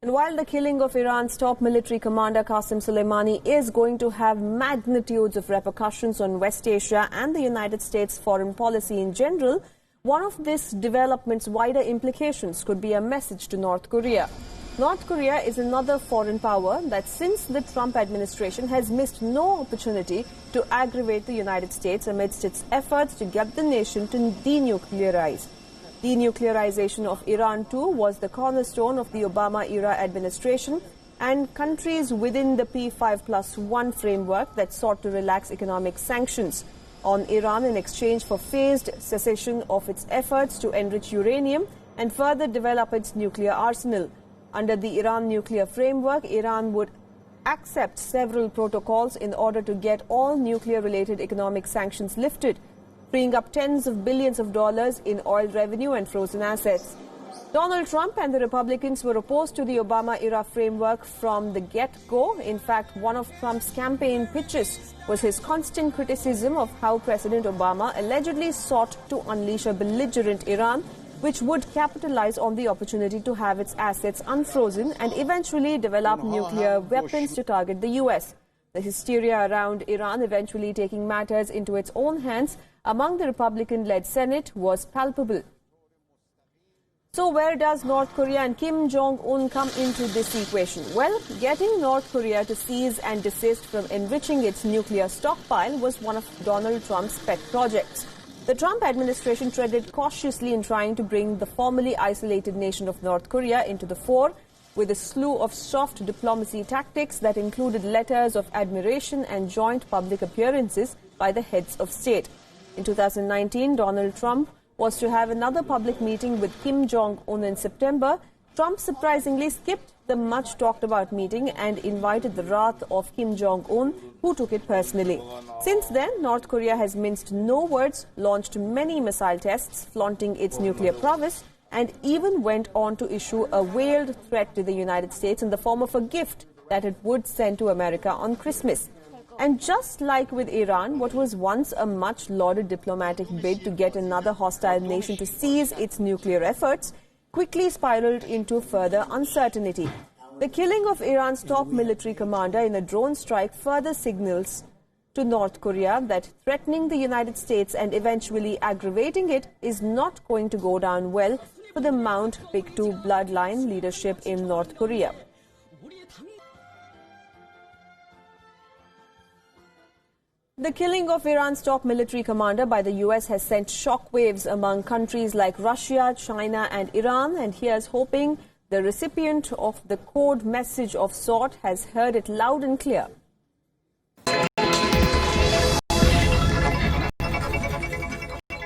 And while the killing of Iran's top military commander Qasem Soleimani is going to have magnitudes of repercussions on West Asia and the United States foreign policy in general, one of this development's wider implications could be a message to North Korea. North Korea is another foreign power that since the Trump administration has missed no opportunity to aggravate the United States amidst its efforts to get the nation to denuclearize. Denuclearization of Iran too was the cornerstone of the Obama-era administration, and countries within the P5+1 framework that sought to relax economic sanctions on Iran in exchange for phased cessation of its efforts to enrich uranium and further develop its nuclear arsenal. Under the Iran nuclear framework, Iran would accept several protocols in order to get all nuclear-related economic sanctions lifted, freeing up tens of billions of dollars in oil revenue and frozen assets. Donald Trump and the Republicans were opposed to the Obama-era framework from the get-go. In fact, one of Trump's campaign pitches was his constant criticism of how President Obama allegedly sought to unleash a belligerent Iran, which would capitalize on the opportunity to have its assets unfrozen and eventually develop nuclear weapons to target the U.S. The hysteria around Iran eventually taking matters into its own hands among the Republican-led Senate was palpable. So where does North Korea and Kim Jong-un come into this equation? Well, getting North Korea to cease and desist from enriching its nuclear stockpile was one of Donald Trump's pet projects. The Trump administration treaded cautiously in trying to bring the formerly isolated nation of North Korea into the fore with a slew of soft diplomacy tactics that included letters of admiration and joint public appearances by the heads of state. In 2019, Donald Trump was to have another public meeting with Kim Jong-un in September. Trump surprisingly skipped the much-talked-about meeting and invited the wrath of Kim Jong-un, who took it personally. Since then, North Korea has minced no words, launched many missile tests, flaunting its nuclear prowess, and even went on to issue a veiled threat to the United States in the form of a gift that it would send to America on Christmas. And just like with Iran, what was once a much-lauded diplomatic bid to get another hostile nation to cease its nuclear efforts quickly spiraled into further uncertainty. The killing of Iran's top military commander in a drone strike further signals to North Korea that threatening the United States and eventually aggravating it is not going to go down well for the Mount Pictou bloodline leadership in North Korea. The killing of Iran's top military commander by the U.S. has sent shockwaves among countries like Russia, China and Iran, and here's hoping the recipient of the code message of sort has heard it loud and clear.